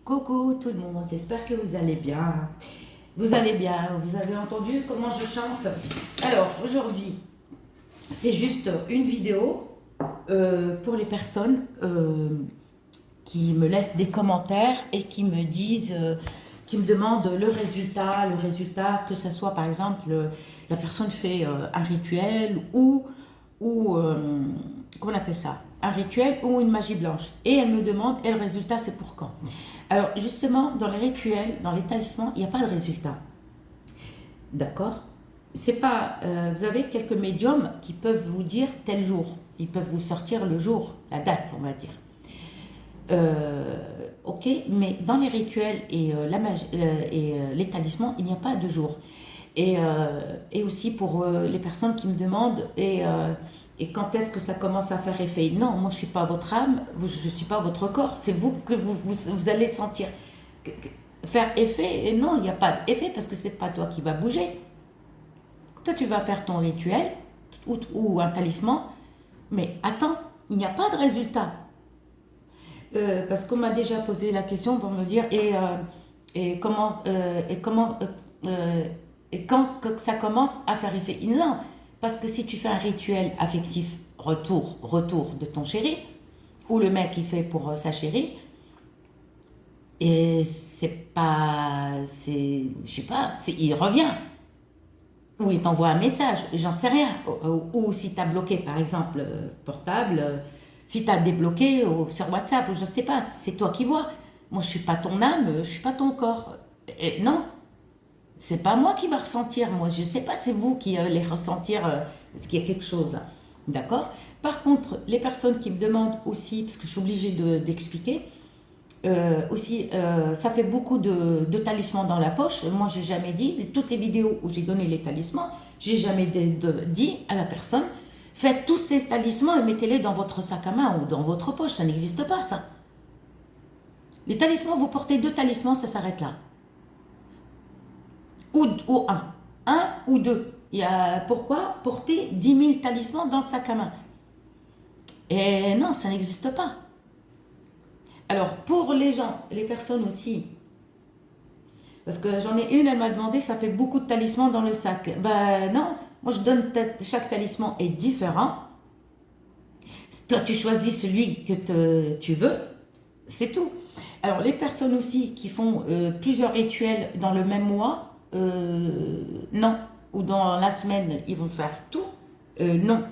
Coucou tout le monde, j'espère que vous allez bien. Vous allez bien, vous avez entendu comment je chante? Alors aujourd'hui, c'est juste une vidéo pour les personnes qui me laissent des commentaires et qui me disent, qui me demandent le résultat, que ce soit par exemple, la personne fait un rituel ou comment on appelle ça? Un rituel ou une magie blanche. Et elle me demande, et le résultat c'est pour quand? Alors justement, dans les rituels, dans les talismans, il n'y a pas de résultat. D'accord? C'est pas, vous avez quelques médiums qui peuvent vous dire tel jour. Ils peuvent vous sortir le jour, la date, on va dire. Ok, mais dans les rituels et, la magie, les talismans, il n'y a pas de jour. Et aussi pour les personnes qui me demandent et quand est-ce que ça commence à faire effet? Non, moi je ne suis pas votre âme, je ne suis pas votre corps, c'est vous que vous allez sentir faire effet. Et non, il n'y a pas d'effet parce que ce n'est pas toi qui va bouger. Toi tu vas faire ton rituel ou un talisman, mais attends, il n'y a pas de résultat. Parce qu'on m'a déjà posé la question pour me dire et comment et quand que ça commence à faire effet. Non, parce que si tu fais un rituel affectif retour de ton chéri, ou le mec il fait pour sa chérie, et c'est pas, je sais pas, il revient, ou il t'envoie un message, j'en sais rien, ou si tu as bloqué par exemple portable, si tu as débloqué sur WhatsApp, je sais pas, c'est toi qui vois. Moi je suis pas ton âme, je suis pas ton corps. Et non, c'est pas moi qui va ressentir, moi je sais pas, c'est vous qui allez ressentir ce qu'il y a quelque chose. D'accord? Par contre, les personnes qui me demandent aussi, parce que je suis obligée d'expliquer, aussi, ça fait beaucoup de talismans dans la poche. Moi, j'ai jamais dit, toutes les vidéos où j'ai donné les talismans, j'ai jamais dit à la personne, faites tous ces talismans et mettez-les dans votre sac à main ou dans votre poche. Ça n'existe pas, ça. Les talismans, vous portez 2 talismans, ça s'arrête là. Ou un ou 2. Pourquoi porter 10 000 talismans dans le sac à main? Et non, ça n'existe pas. Alors, pour les gens, les personnes aussi, parce que j'en ai une, elle m'a demandé, ça fait beaucoup de talismans dans le sac. Ben non, moi je donne, chaque talisman est différent. Toi, tu choisis celui que tu veux, c'est tout. Alors, les personnes aussi qui font plusieurs rituels dans le même mois, non. Ou dans la semaine, ils vont faire tout, non.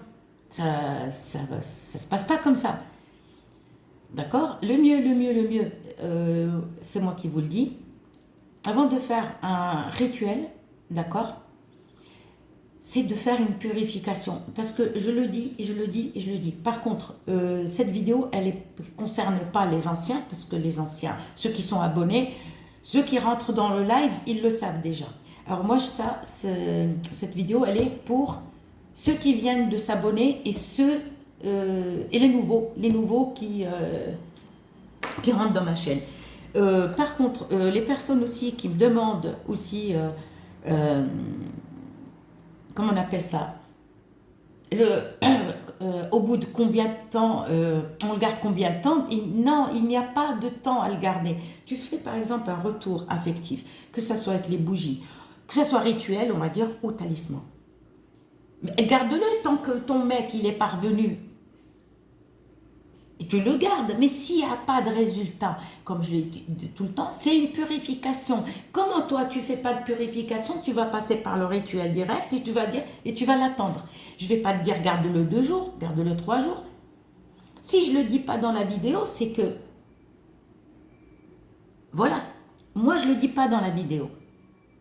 Ça se passe pas comme ça. D'accord? Le mieux, c'est moi qui vous le dis. Avant de faire un rituel, d'accord, c'est de faire une purification. Parce que je le dis, et je le dis, et je le dis. Par contre, cette vidéo, elle ne concerne pas les anciens, parce que les anciens, ceux qui sont abonnés, ceux qui rentrent dans le live, ils le savent déjà. Alors moi, cette vidéo, elle est pour ceux qui viennent de s'abonner et et les nouveaux qui rentrent dans ma chaîne. Par contre, les personnes aussi qui me demandent aussi, comment on appelle ça, au bout de combien de temps, on le garde combien de temps? Non, il n'y a pas de temps à le garder. Tu fais par exemple un retour affectif, que ce soit avec les bougies, que ce soit rituel, on va dire, ou talisman. Mais garde-le tant que ton mec il est parvenu. Et tu le gardes, mais s'il n'y a pas de résultat, comme je l'ai dit tout le temps, c'est une purification. Comment toi tu fais pas de purification, tu vas passer par le rituel direct et tu vas dire et tu vas l'attendre. Je vais pas te dire garde-le 2 jours, garde-le 3 jours. Si je le dis pas dans la vidéo, c'est que voilà, moi je le dis pas dans la vidéo.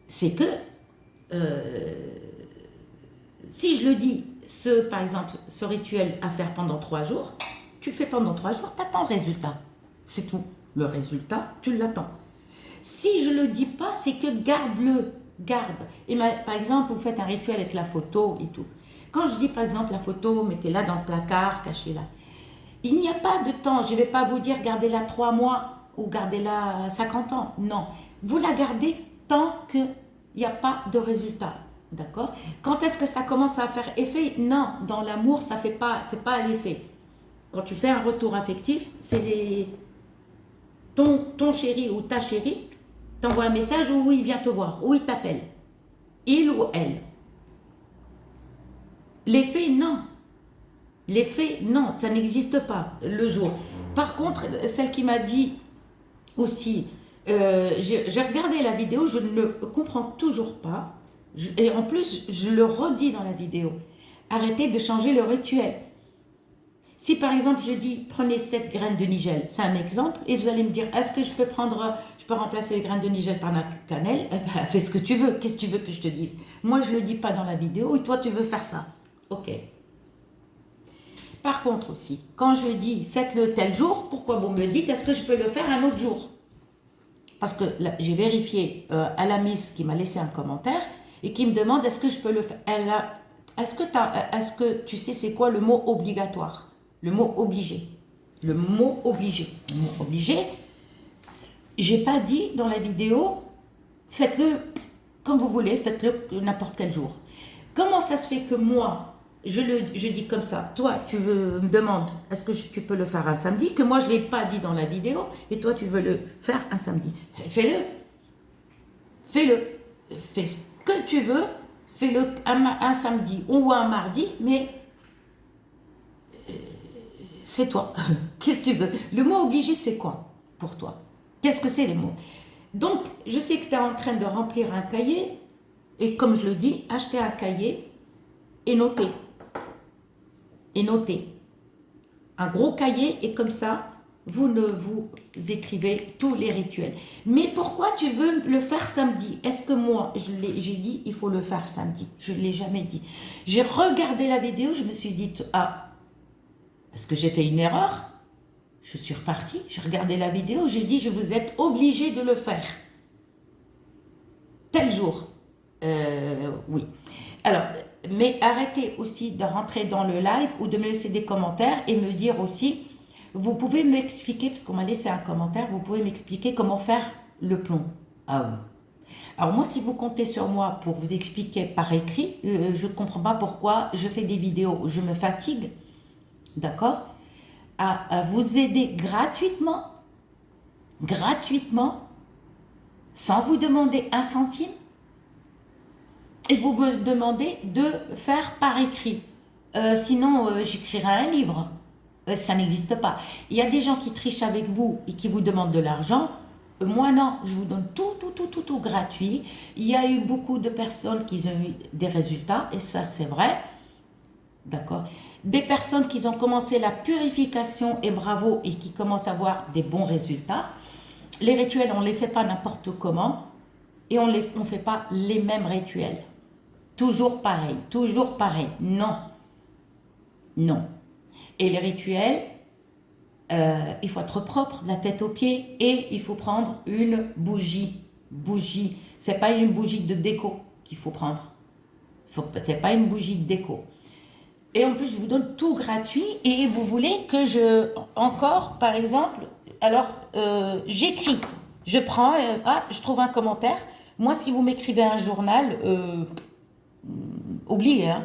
C'est que si je le dis, par exemple, ce rituel à faire pendant 3 jours, tu le fais pendant 3 jours, tu attends le résultat. C'est tout. Le résultat, tu l'attends. Si je ne le dis pas, c'est que garde. Et par exemple, vous faites un rituel avec la photo et tout. Quand je dis par exemple la photo, mettez-la dans le placard, cachez-la. Il n'y a pas de temps. Je ne vais pas vous dire gardez-la 3 mois ou gardez-la 50 ans. Non. Vous la gardez tant qu'il n'y a pas de résultat. D'accord? Quand est-ce que ça commence à faire effet? Non. Dans l'amour, ça fait pas, c'est pas l'effet. Quand tu fais un retour affectif, c'est ton chéri ou ta chérie t'envoie un message où il vient te voir, où il t'appelle. Il ou elle. Les faits, non. Les faits, non, ça n'existe pas le jour. Par contre, celle qui m'a dit aussi, j'ai regardé la vidéo, je ne comprends toujours pas. Et en plus, je le redis dans la vidéo. Arrêtez de changer le rituel. Si par exemple je dis prenez 7 graines de nigel, c'est un exemple, et vous allez me dire est-ce que je peux remplacer les graines de nigel par la cannelle? Eh ben, fais ce que tu veux, qu'est-ce que tu veux que je te dise? Moi je ne le dis pas dans la vidéo et toi tu veux faire ça. Ok. Par contre aussi, quand je dis faites-le tel jour, pourquoi vous me dites est-ce que je peux le faire un autre jour? Parce que j'ai vérifié à la Miss qui m'a laissé un commentaire et qui me demande est-ce que je peux le faire. Est-ce que tu sais c'est quoi le mot obligatoire? Le mot obligé. Le mot obligé. Le mot obligé, j'ai pas dit dans la vidéo, faites-le comme vous voulez, faites-le n'importe quel jour. Comment ça se fait que moi, je dis comme ça, toi tu me demandes, est-ce que tu peux le faire un samedi, que moi je ne l'ai pas dit dans la vidéo, et toi tu veux le faire un samedi. Fais-le. Fais-le. Fais ce que tu veux, fais-le un samedi ou un mardi, mais c'est toi. Qu'est-ce que tu veux? Le mot obligé, c'est quoi pour toi? Qu'est-ce que c'est les mots? Donc, je sais que tu es en train de remplir un cahier, et comme je le dis, achetez un cahier et notez. Et notez. Un gros cahier, et comme ça, vous écrivez tous les rituels. Mais pourquoi tu veux le faire samedi? Est-ce que moi, j'ai dit, il faut le faire samedi? Je ne l'ai jamais dit. J'ai regardé la vidéo, je me suis dit, ah, est-ce que j'ai fait une erreur? Je suis repartie, j'ai regardé la vidéo, j'ai dit, vous êtes obligé de le faire. Tel jour. Oui. Alors, mais arrêtez aussi de rentrer dans le live ou de me laisser des commentaires et me dire aussi, vous pouvez m'expliquer, parce qu'on m'a laissé un commentaire, vous pouvez m'expliquer comment faire le plomb. Ah oui. Alors moi, si vous comptez sur moi pour vous expliquer par écrit, je ne comprends pas pourquoi je fais des vidéos, je me fatigue, d'accord, à vous aider gratuitement, sans vous demander un centime, et vous me demandez de faire par écrit. Sinon, j'écrirai un livre. Ça n'existe pas. Il y a des gens qui trichent avec vous et qui vous demandent de l'argent. Moi, non, je vous donne tout gratuit. Il y a eu beaucoup de personnes qui ont eu des résultats, et ça, c'est vrai. D'accord? Des personnes qui ont commencé la purification, et bravo, et qui commencent à avoir des bons résultats. Les rituels, on ne les fait pas n'importe comment, et on ne fait pas les mêmes rituels. Toujours pareil. Non. Non. Et les rituels, il faut être propre, la tête aux pieds, et il faut prendre une bougie. Bougie, c'est pas une bougie de déco qu'il faut prendre. C'est pas une bougie de déco. Et en plus, je vous donne tout gratuit, et vous voulez que encore, par exemple, alors, j'écris, je prends, je trouve un commentaire. Moi, si vous m'écrivez un journal, oubliez, hein.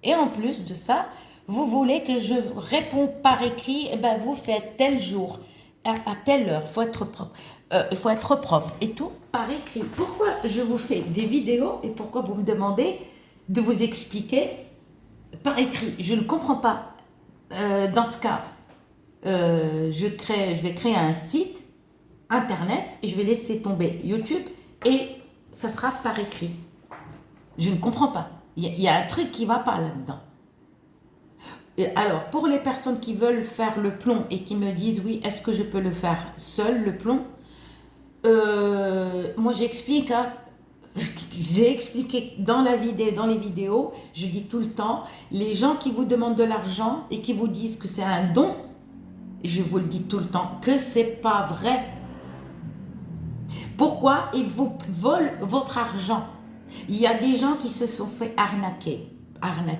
Et en plus de ça, vous voulez que je réponds par écrit, eh ben vous faites tel jour, à telle heure, il faut être propre, et tout par écrit. Pourquoi je vous fais des vidéos et pourquoi vous me demandez de vous expliquer par écrit? Je ne comprends pas. Dans ce cas, je vais créer un site internet et je vais laisser tomber YouTube et ça sera par écrit. Je ne comprends pas. Il y a un truc qui ne va pas là-dedans. Alors, pour les personnes qui veulent faire le plomb et qui me disent, oui, est-ce que je peux le faire seul, le plomb? Moi, j'explique, hein, j'ai expliqué dans les vidéos, je dis tout le temps, les gens qui vous demandent de l'argent et qui vous disent que c'est un don, je vous le dis tout le temps, que c'est pas vrai. Pourquoi ils vous volent votre argent? Il y a des gens qui se sont fait arnaquer,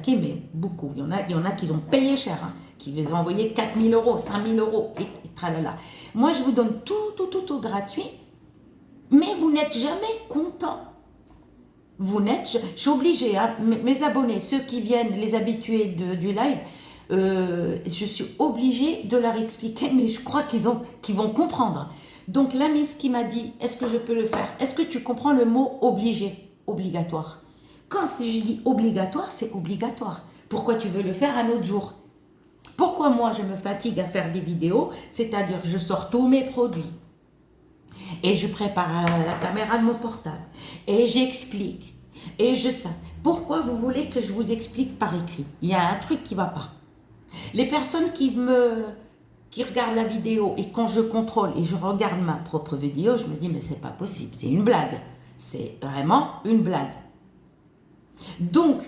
mais beaucoup. Il y en a qui ont payé cher, hein, qui vous ont envoyé 4 000 €, 5 000 € et tralala. Moi, je vous donne tout gratuit, mais vous n'êtes jamais content. Je suis obligée, hein, mes abonnés, ceux qui viennent, les habitués du live, je suis obligée de leur expliquer, mais je crois qu'ils vont comprendre. Donc la Miss qui m'a dit, est-ce que je peux le faire? Est-ce que tu comprends le mot obligé, obligatoire? Quand si je dis obligatoire, c'est obligatoire. Pourquoi tu veux le faire un autre jour? Pourquoi moi je me fatigue à faire des vidéos? C'est-à-dire je sors tous mes produits et je prépare la caméra de mon portable et j'explique et je sais. Pourquoi vous voulez que je vous explique par écrit? Il y a un truc qui ne va pas. Les personnes qui regardent la vidéo et quand je contrôle et je regarde ma propre vidéo, je me dis mais c'est pas possible, c'est une blague. C'est vraiment une blague. Donc,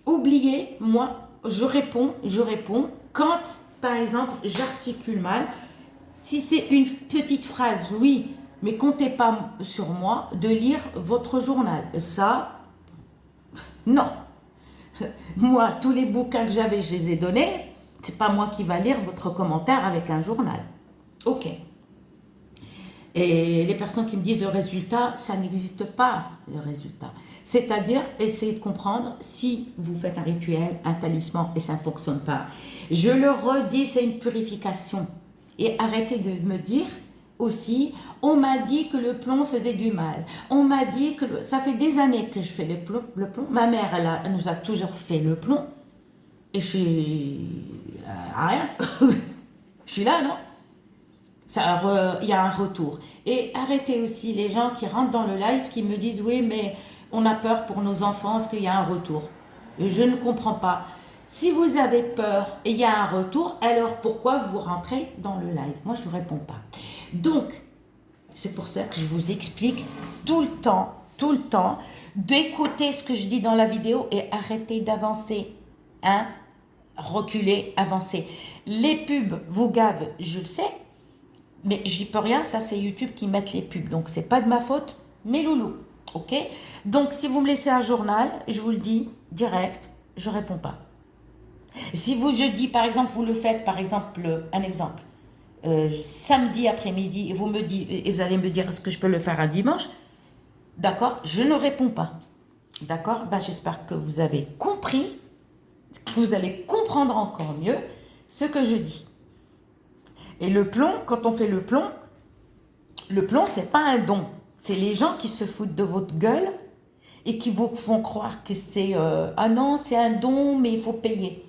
oubliez, moi, je réponds quand, par exemple, j'articule mal. Si c'est une petite phrase, oui, mais comptez pas sur moi de lire votre journal. Ça, non. Moi, tous les bouquins que j'avais, je les ai donnés. C'est pas moi qui va lire votre commentaire avec un journal. Ok. Et les personnes qui me disent le résultat, ça n'existe pas, le résultat. C'est-à-dire, essayez de comprendre si vous faites un rituel, un talisman et ça ne fonctionne pas. Je le redis, c'est une purification. Et arrêtez de me dire aussi, on m'a dit que le plomb faisait du mal. On m'a dit que... Ça fait des années que je fais le plomb. Ma mère, elle nous a toujours fait le plomb. Et je suis... rien. Je suis là, non? Il y a un retour. Et arrêtez aussi les gens qui rentrent dans le live qui me disent oui mais on a peur pour nos enfants, est-ce qu'il y a un retour? Je ne comprends pas. Si vous avez peur et il y a un retour, alors pourquoi vous rentrez dans le live? Moi je ne réponds pas. Donc, c'est pour ça que je vous explique tout le temps, d'écouter ce que je dis dans la vidéo et arrêtez d'avancer. Hein? Reculer, avancer. Les pubs vous gavent, je le sais. Mais je n'y peux rien, ça c'est YouTube qui met les pubs. Donc c'est pas de ma faute, mes loulous. Ok? Donc si vous me laissez un journal, je vous le dis direct, je réponds pas. Si vous, je dis par exemple, vous le faites, par exemple, un exemple, samedi après-midi, et vous allez me dire est-ce que je peux le faire un dimanche? D'accord? Je ne réponds pas. D'accord? Ben, j'espère que vous avez compris, que vous allez comprendre encore mieux ce que je dis. Et le plomb, quand on fait le plomb, c'est pas un don. C'est les gens qui se foutent de votre gueule et qui vous font croire que c'est ah non, c'est un don, mais il faut payer.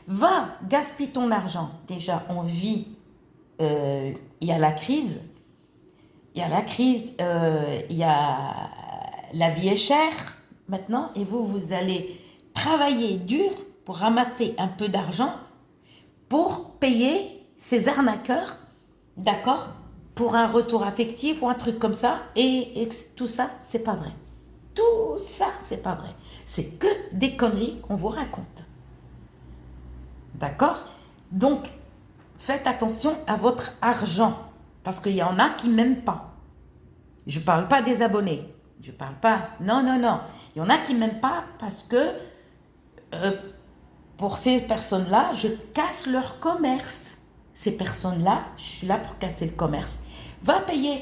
Va, gaspille ton argent. Déjà, on vit, il y a la crise, il y a la vie est chère maintenant, et vous allez travailler dur pour ramasser un peu d'argent pour payer ces arnaqueurs, d'accord, pour un retour affectif ou un truc comme ça, et tout ça, c'est pas vrai. Tout ça, c'est pas vrai. C'est que des conneries qu'on vous raconte. D'accord? Donc, faites attention à votre argent, parce qu'il y en a qui m'aiment pas. Je parle pas des abonnés. Je parle pas... Non. Il y en a qui m'aiment pas parce que... pour ces personnes-là, je casse leur commerce. Ces personnes-là, je suis là pour casser le commerce. Va payer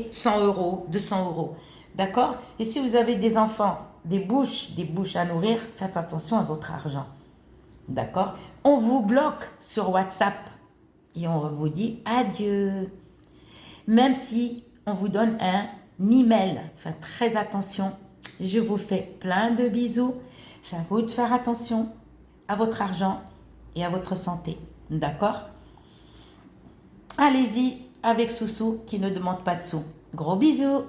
100 euros, 200 euros. D'accord? Et si vous avez des enfants, des bouches à nourrir, faites attention à votre argent. D'accord? On vous bloque sur WhatsApp et on vous dit adieu. Même si on vous donne un email, faites très attention. Je vous fais plein de bisous. C'est à vous de faire attention à votre argent et à votre santé. D'accord? Allez-y avec Soussou qui ne demande pas de sous. Gros bisous!